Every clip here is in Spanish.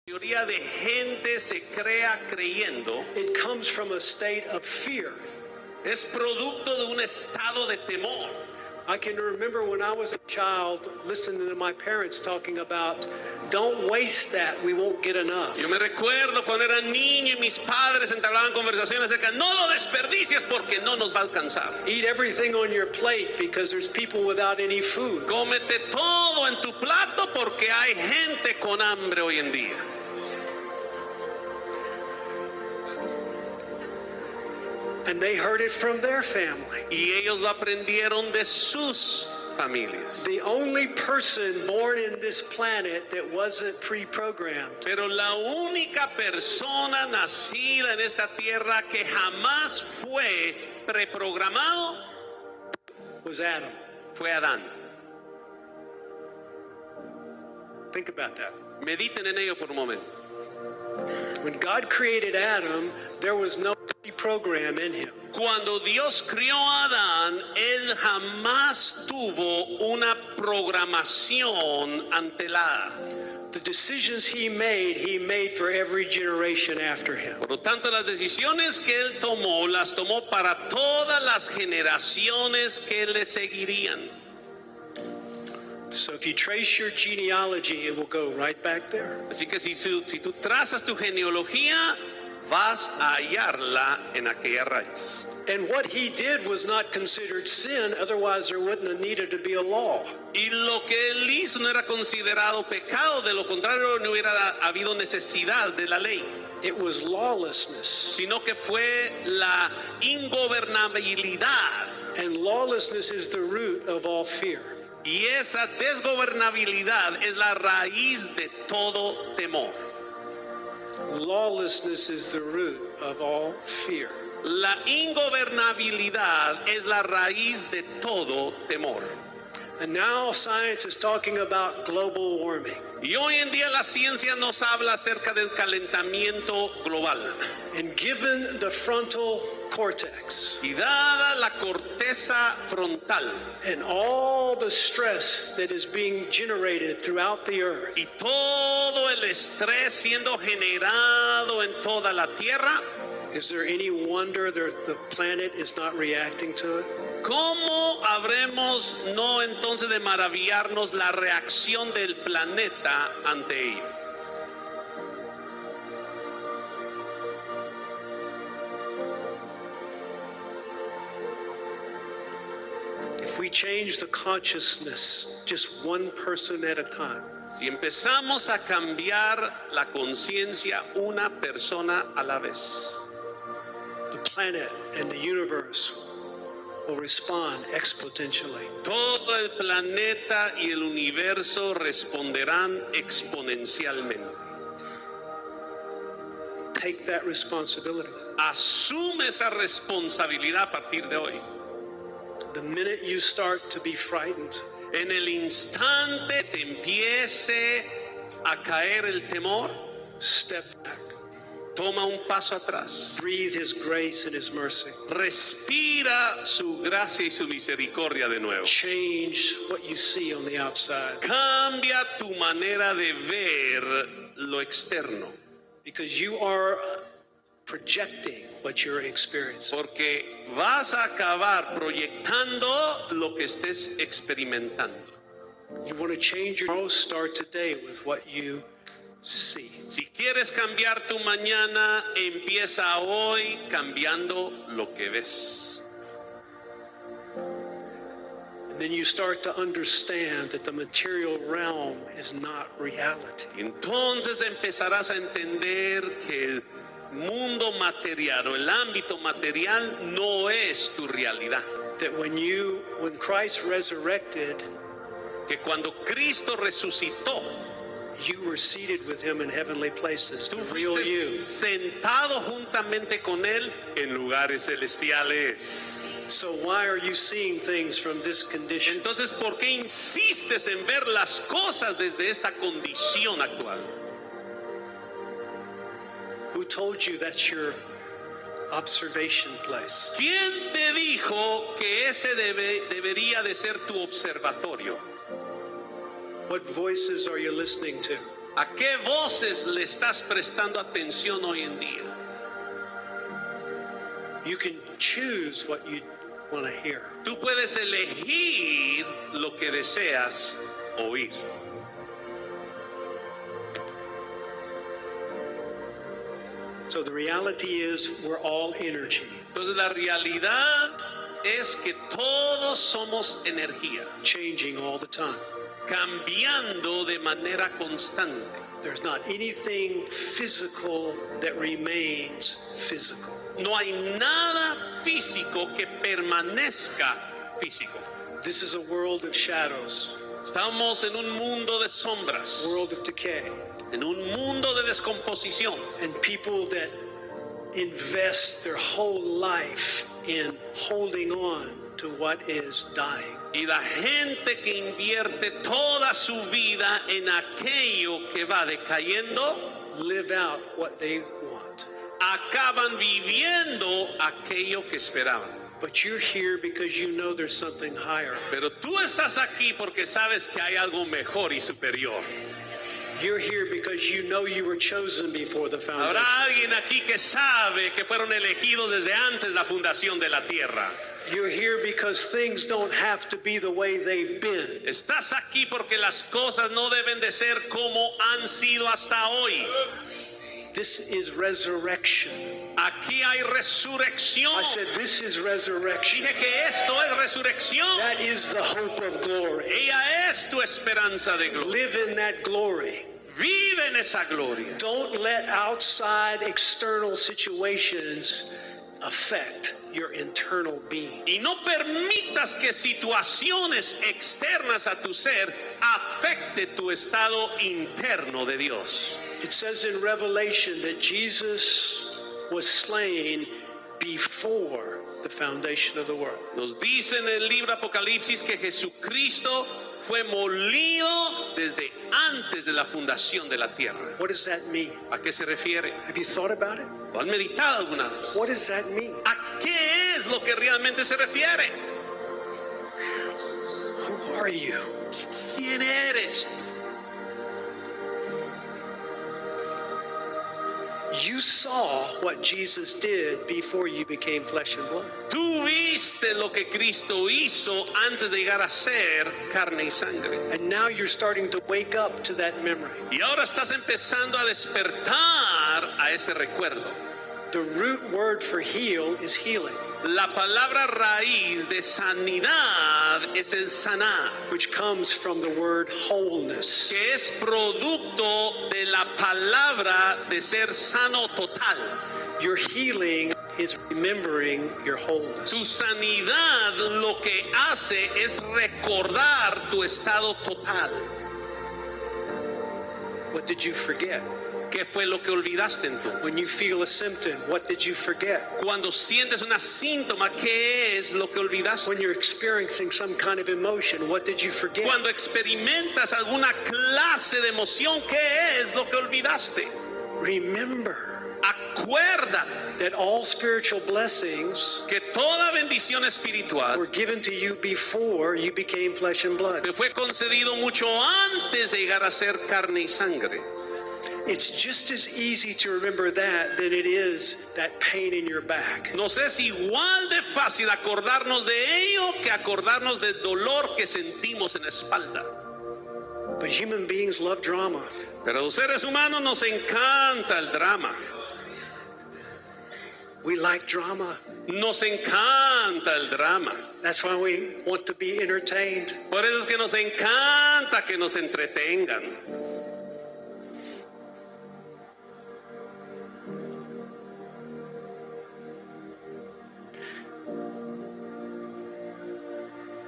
La mayoría de gente se crea creyendo. It comes from a state of fear. Es producto de un estado de temor. I can remember when I was a child listening to my parents talking about, don't waste that, we won't get enough. Yo me recuerdo cuando era niño y mis padres entablaban conversaciones acerca, no lo desperdicies porque no nos va a alcanzar. Eat everything on your plate because there's people without any food. Cómete todo en tu plato porque hay gente con hambre hoy en día. And they heard it from their family. Y ellos lo aprendieron de sus familias. The only person born in this planet that wasn't pre-programmed Pero la única persona nacida en esta tierra que jamás fue preprogramado was Adam. fue Adán. Think about that. Mediten en ello por un momento. When God created Adam, there was no pre-program in him. Cuando Dios crió a Adán, él jamás tuvo una programación antelada. The decisions he made for every generation after him. Por lo tanto, las decisiones que él tomó, las tomó para todas las generaciones que le seguirían. So if you trace your genealogy, it will go right back there. Así que si tú trazas tu genealogía, vas a hallarla en aquella raíz. And what he did was not considered sin, otherwise there wouldn't have needed to be a law. Y lo que él hizo no era considerado pecado, de lo contrario no hubiera habido necesidad de la ley. It was lawlessness. Sino que fue la ingobernabilidad. And lawlessness is the root of all fear. Y esa desgobernabilidad es la raíz de todo temor. Lawlessness is the root of all fear. La ingobernabilidad es la raíz de todo temor. And now science is talking about global warming. Y hoy en día la ciencia nos habla acerca del calentamiento global. And given the frontal cortex Y dada la corteza frontal and all the stress that is being generated throughout the earth, y todo el estrés siendo generado en toda la tierra, is there any wonder that the planet is not reacting to it? ¿cómo habremos no entonces de maravillarnos la reacción del planeta ante ello? If we change the consciousness just one person at a time, Si empezamos a cambiar la conciencia una persona a la vez, the planet and the universe will respond exponentially. todo el planeta y el universo responderán exponencialmente. Take that responsibility. Asume esa responsabilidad a partir de hoy. The minute you start to be frightened, En el instante te empiece a caer el temor, step back. toma un paso atrás. Breathe His grace and His mercy. Respira su gracia y su misericordia de nuevo. Change what you see on the outside. Cambia tu manera de ver lo externo, Because you are projecting what you're experiencing. porque vas a acabar proyectando lo que estés experimentando. You want to change your tomorrow, start today with what you see. Si quieres cambiar tu mañana, empieza hoy cambiando lo que ves. And then you start to understand that the material realm is not reality. Entonces empezarás a entender que el mundo material o el ámbito material no es tu realidad. That when Christ resurrected, Que cuando Cristo resucitó, you were seated with Him in heavenly places. tú The real fuiste you. sentado juntamente con Él en lugares celestiales. So why are you seeing things from this condition? Entonces, ¿por qué insistes en ver las cosas desde esta condición actual? Who told you that's your observation place? ¿Quién te dijo que ese debería de ser tu observatorio? What voices are you listening to? ¿A qué voces le estás prestando atención hoy en día? You can choose what you want to hear. Tú puedes elegir lo que deseas oír. So the reality is we're all energy. Entonces la realidad es que todos somos energía, Changing all the time. cambiando de manera constante. There's not anything physical that remains physical. No hay nada físico que permanezca físico. This is a world of shadows, Estamos en un mundo de sombras, a world of decay, en un mundo de descomposición. and people that invest their whole life in holding on to what is dying. Y la gente que invierte toda su vida en aquello que va decayendo, Live out what they want. acaban viviendo aquello que esperaban. But you're here because you know there's something higher. Pero tú estás aquí porque sabes que hay algo mejor y superior. You're here because you know you were chosen before the foundation. Habrá alguien aquí que sabe que fueron elegidos desde antes de la fundación de la tierra. You're here because things don't have to be the way they've been. Estás aquí porque las cosas no deben de ser como han sido hasta hoy. This is resurrection. Aquí hay resurrección. I said, this is resurrection. Dije que esto es resurrección. That is the hope of glory. Ella es tu esperanza de gloria. Live in that glory. Vive en esa gloria. Don't let outside external situations affect your internal being. Y no permitas que situaciones externas a tu ser afecte tu estado interno de Dios. It says in Revelation that Jesus was slain before the foundation of the world. Nos dice en el libro Apocalipsis que Jesucristo fue molido desde antes de la fundación de la tierra. What does that mean? ¿A qué se refiere? Have you thought about it? ¿Lo han meditado alguna vez? What does that mean? ¿A qué es lo que realmente se refiere? Who are you? ¿Quién eres? You saw what Jesus did before you became flesh and blood. Tú viste lo que Cristo hizo antes de llegar a ser carne y sangre. And now you're starting to wake up to that memory. Y ahora estás empezando a despertar a ese recuerdo. The root word for heal is healing, La palabra raíz de sanidad es el sanar, which comes from the word wholeness. que es producto de la palabra de ser sano total. Your healing is remembering your wholeness. Tu sanidad lo que hace es recordar tu estado total. What did you forget? ¿Qué fue lo que olvidaste entonces? When you feel a symptom, what did you forget? Cuando sientes una síntoma, ¿qué es lo que olvidaste? When you're experiencing some kind of emotion, what did you forget? Cuando experimentas alguna clase de emoción, ¿qué es lo que olvidaste? Remember Acuérdate that all spiritual blessings que toda bendición espiritual were given to you before you became flesh and blood. te fue concedido mucho antes de llegar a ser carne y sangre. It's just as easy to remember that than it is that pain in your back. Nos es igual de fácil acordarnos de ello que acordarnos del dolor que sentimos en la espalda. But human beings love drama. Pero a los seres humanos nos encanta el drama. We like drama. Nos encanta el drama. That's why we want to be entertained. Por eso es que nos encanta que nos entretengan.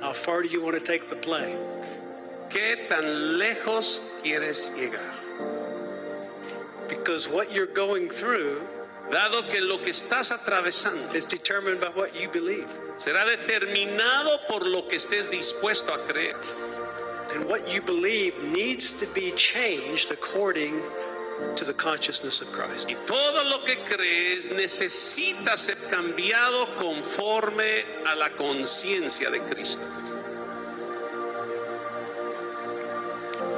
How far do you want to take the play? ¿Qué tan lejos quieres llegar? Because what you're going through Dado que lo que estás atravesando is determined by what you believe. será determinado por lo que estés dispuesto a creer. And what you believe needs to be changed according to the consciousness of Christ. Y todo lo que crees necesita ser cambiado conforme a la conciencia de Cristo.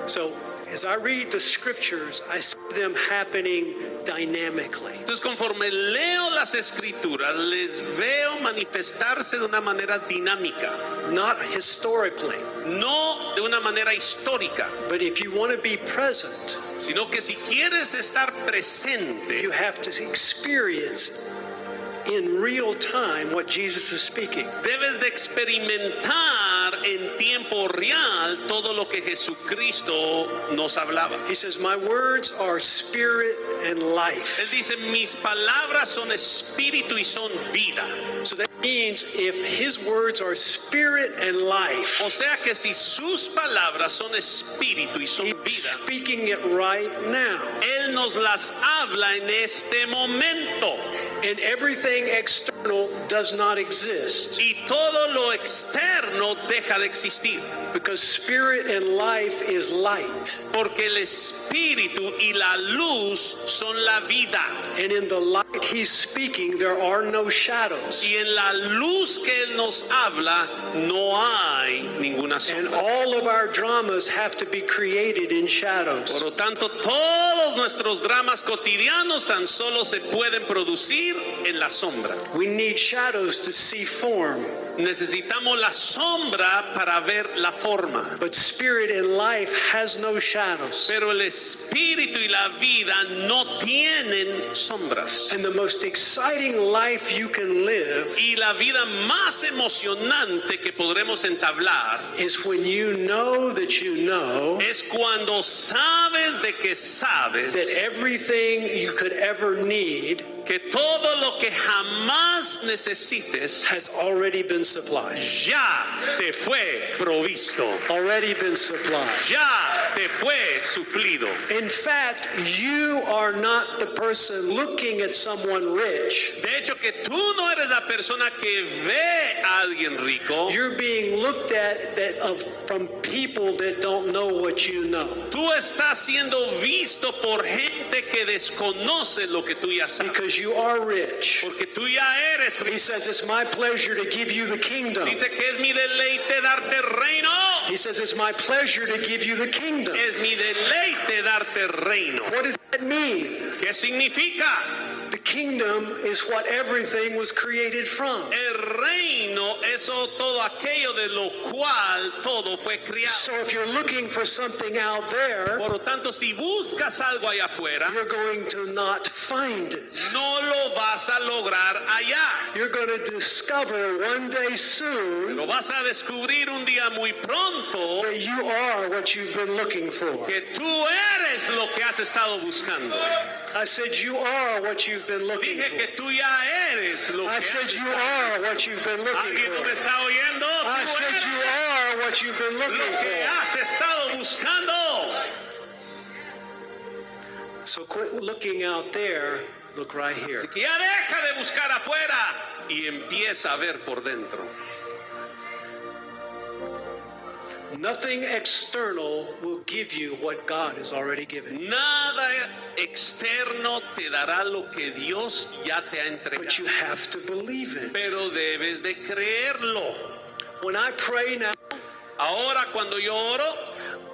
So As I read the scriptures, I see them happening dynamically. Entonces, conforme leo las escrituras, les veo manifestarse de una manera dinámica, Not historically, no de una manera histórica, but if you want to be present, sino que si quieres estar presente, you have to experience in real time what Jesus is speaking. debes de experimentar en tiempo real todo lo que Jesucristo nos hablaba. He says, my words are spirit and Él life. dice, mis palabras son espíritu y son vida. So that means if his words are spirit and life, O sea que si sus palabras son espíritu y son he's vida, speaking it right now. Él nos las habla en este momento. And everything external does not exist, Y todo lo externo deja de existir. because spirit and life is light. Porque el espíritu y la luz son la vida. And in the light he's speaking, there are no shadows. Y en la luz que Él nos habla no hay ninguna And sombra. all of our dramas have to be created in Por shadows. lo tanto, todos nuestros dramas cotidianos tan solo se pueden producir en la sombra. We need shadows to see form, Necesitamos la sombra para ver la forma. but spirit and life has no shadows. Pero el espíritu y la vida no tienen sombras. And the most exciting life you can live Y la vida más emocionante que podremos entablar is when you know that you know es cuando sabes de que sabes that everything you could ever need que todo lo que jamás necesites has already been supplied. ya te fue provisto, Already been supplied. ya te fue suplido. In fact, you are not the person looking at someone rich. De hecho que tú no eres la persona que ve a alguien rico, You're being looked at from people that don't know what you know. tú estás siendo visto por gente que desconoce lo que tú ya sabes. Because you are rich. Porque tú ya eres He rico. says, it's my pleasure to give you the kingdom. Dice que es mi deleite darte reino. He says, it's my pleasure to give you the kingdom. Es mi deleite darte reino. What does that mean? ¿Qué significa? The kingdom is what everything was created from. El reino es todo aquello de lo cual todo fue criado. So if you're looking for something out there, Por lo tanto, si buscas algo allá afuera, you're going to not find it. no lo vas a lograr allá. You're going to discover one day soon Lo vas a descubrir un día muy pronto that you are what you've been looking for. que tú eres lo que has estado buscando. I said you are what you've been looking Dije for. que tú ya eres lo que I has said you estado. are what you've been looking ¿Alguien no me for. está oyendo? I Tú said eres you are what you've been lo looking que for. has estado buscando. So quit looking out there, look right here. Así que ya deja de buscar afuera y empieza a ver por dentro. Nothing external will give you what God has already given. Nada externo te dará lo que Dios ya te ha But entregado. you have to believe it. Pero debes de creerlo. When I pray now, Ahora cuando yo oro,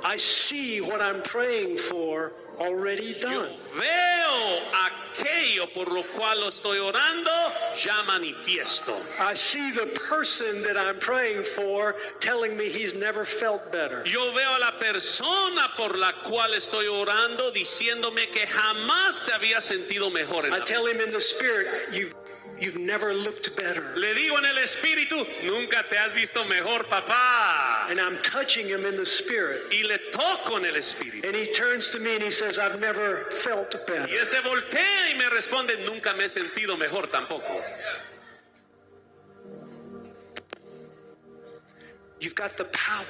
I see what I'm praying for already yo done. veo aquello por lo cual lo estoy orando ya manifiesto. I see the person that I'm praying for telling me he's never felt better. Yo veo a la persona por la cual estoy orando diciéndome que jamás se había sentido mejor en I la vida. tell him in the spirit, you've never looked better. Le digo en el espíritu, nunca te has visto mejor, papá. And I'm touching him in the spirit. Y le toco en el espíritu. And he turns to me and he says, I've never felt Y better. él se voltea y me responde, nunca me he sentido mejor tampoco. You've got the power.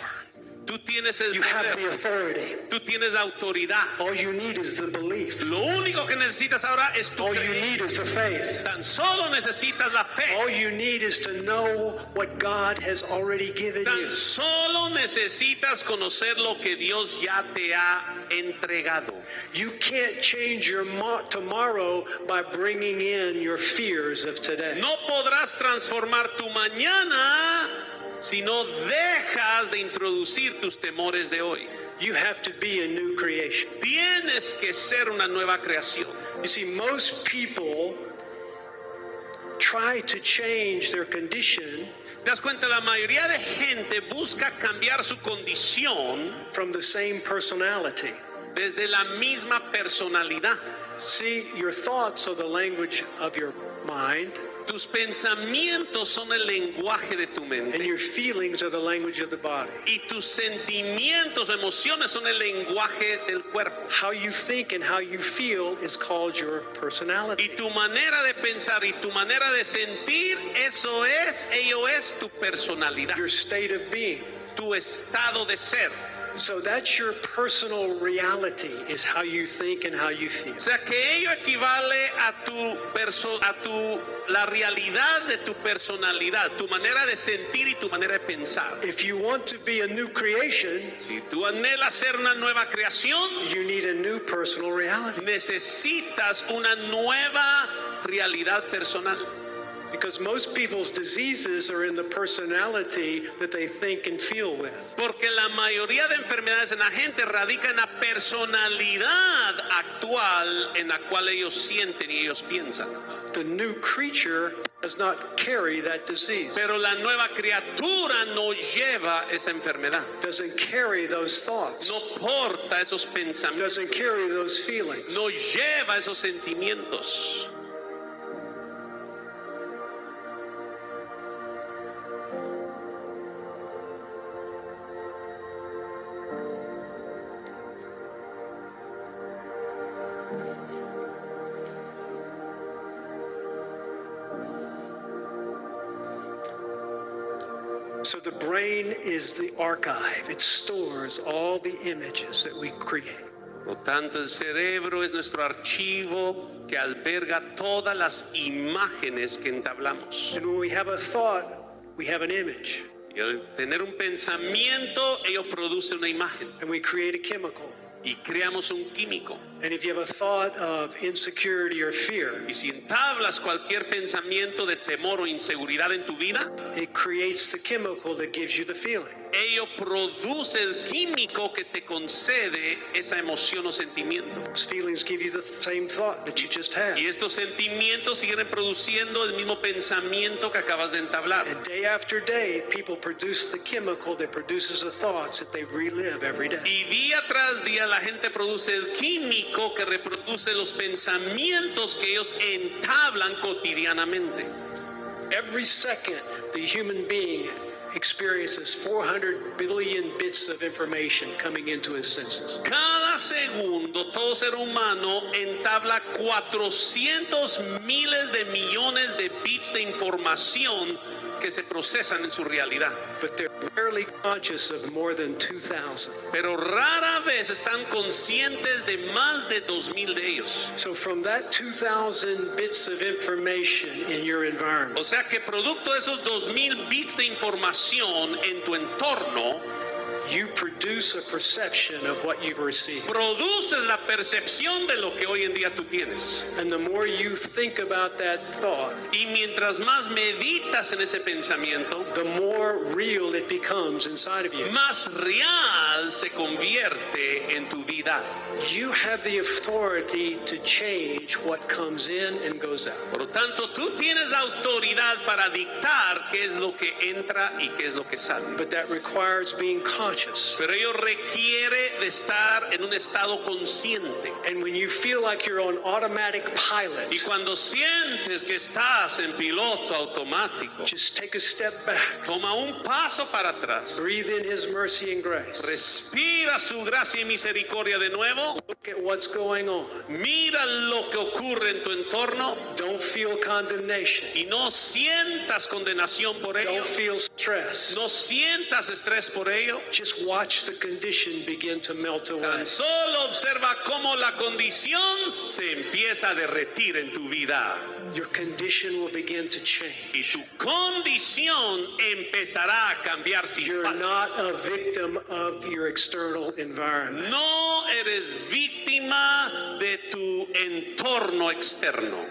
Tú tienes el You have the poder, authority. tú tienes la autoridad. All you need is the belief. Lo único que necesitas ahora es tu All you creencia. need is the faith. Tan solo necesitas la fe. All you need is to know what God has already given you. Tan solo necesitas conocer lo que Dios ya te ha entregado. You can't change your tomorrow by bringing in your fears of today. No podrás transformar tu mañana si no dejas de introducir tus temores de hoy. You have to be a new creation. Tienes que ser una nueva creación. You see, most people try to change their condition ¿Te das cuenta? La mayoría de gente busca cambiar su condición from the same personality. desde la misma personalidad. See, your thoughts are the language of your mind, Tus pensamientos son el lenguaje de tu and mente. your feelings are the language of the body. Y tus sentimientos, emociones son el lenguaje del cuerpo. How you think and how you feel is called your Y personality. tu manera de pensar y tu manera de sentir, ello es tu personalidad, Your state of being. tu estado de ser. So that's your personal reality, is how you think and how you feel. O sea que ello equivale a la realidad de tu personalidad, tu manera de sentir y tu manera de pensar. If you want to be a new creation, Si tú anhelas ser una nueva creación, you need a new personal reality. necesitas una nueva realidad personal. Because most people's diseases are in the personality that they think and feel with. Porque la mayoría de enfermedades en la gente radica en la personalidad actual en la cual ellos sienten y ellos piensan. The new creature does not carry that disease, Pero la nueva criatura no lleva esa enfermedad, doesn't carry those thoughts, no porta esos pensamientos, doesn't carry those feelings. no lleva esos sentimientos. So the brain is the archive. It stores all the images that we create. Por lo tanto, el cerebro es nuestro archivo que alberga todas las imágenes que entablamos. And when we have a thought, we have an image, Y al tener un pensamiento, ello produce una imagen and we create a chemical. y creamos un químico. And if you have a thought of insecurity or fear, Y si entablas cualquier pensamiento de temor o inseguridad en tu vida, it creates the chemical that gives you the feeling. ello produce el químico que te concede esa emoción o sentimiento. Those feelings give you the same thought that you just had. Y estos sentimientos siguen produciendo el mismo pensamiento que acabas de entablar. And day after day, people produce the chemical that produces the thoughts that they relive every day. Y día tras día la gente produce el químico que reproduce los pensamientos que ellos entablan cotidianamente. Every second, the human being experiences 400 billion bits of information coming into his senses. Cada segundo todo ser humano entabla 400 miles de millones de bits de información que se procesan en su realidad. But they're rarely conscious of more than 2,000. Pero rara vez están conscientes de más de 2,000 de ellos. So from that 2,000 bits of information in your environment, O sea que producto de esos 2,000 bits de información en tu entorno, you produce a perception of what you've received. produces la percepción de lo que hoy en día tú tienes. And the more you think about that thought, Y mientras más meditas en ese pensamiento, the more real it becomes inside of you. más real se convierte en tu vida. You have the authority to change what comes in and goes out. Por lo tanto, tú tienes la autoridad para dictar qué es lo que entra y qué es lo que sale. But that requires being conscious. Pero ello requiere de estar en un estado consciente. And when you feel like you're on automatic pilot, Y cuando sientes que estás en piloto automático, just take a step back. toma un paso para atrás. Breathe in His mercy and grace. Respira su gracia y misericordia de nuevo. Look at what's going on. Mira lo que ocurre en tu entorno Don't feel condemnation. y no sientas condenación por ello. Don't feel stress. No sientas estrés por ello. Just watch the condition begin to melt away. Tan solo observa cómo la condición se empieza a derretir en tu vida. Your condition will begin to change. Y tu condición empezará a cambiar sin You're falta. not a victim of your external environment. No eres víctima de tu entorno externo.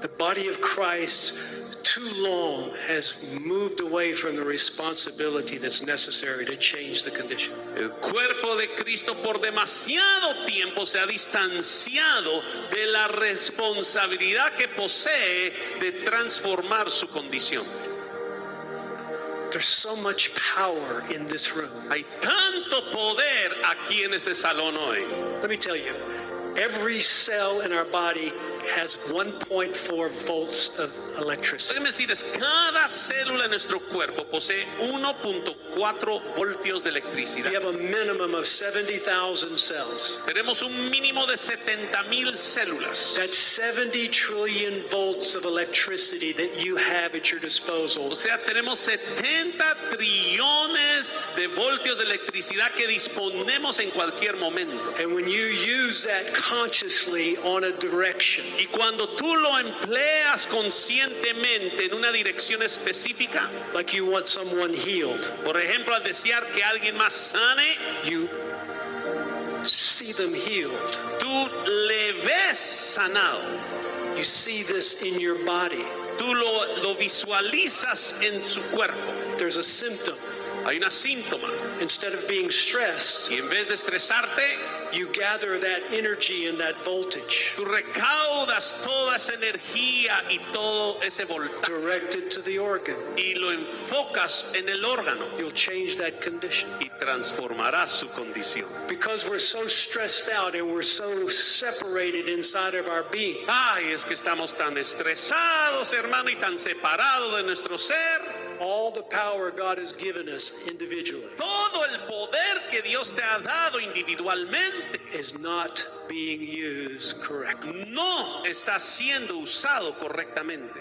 The body of Christ too long has moved away from the responsibility that's necessary to change the condition. El cuerpo de Cristo por demasiado tiempo se ha distanciado de la responsabilidad que posee de transformar su condición. There's so much power in this room. Hay tanto poder aquí en este salón hoy. Let me tell you, every cell in our body has 1.4 volts of electricity. Déjeme decirles, cada célula en nuestro cuerpo posee 1.4 voltios de electricidad. We have a minimum of 70,000 cells. Tenemos un mínimo de 70,000 células. That's 70 trillion volts of electricity that you have at your disposal. O sea, tenemos 70 trillones de voltios de electricidad que disponemos en cualquier momento. And when you use that consciously on a direction, Y cuando tú lo empleas conscientemente en una dirección específica, like you want someone healed, por ejemplo, al desear que alguien más sane, you see them healed. tú le ves sanado. You see this in your body. Tú lo visualizas en su cuerpo. There's a symptom. Hay una síntoma. Instead of being stressed, Y en vez de estresarte, you gather that energy and that voltage, tú recaudas toda esa energía y todo ese voltaje direct it to the organ. y lo enfocas en el órgano You'll change that condition. y transformarás su condición. Because we're so stressed out and we're so separated inside of our being, Ay, es que estamos tan estresados, hermano, y tan separados de nuestro ser. all the power God has given us individually Todo el poder que Dios te ha dado individualmente is not being used correctly. no está siendo usado correctamente.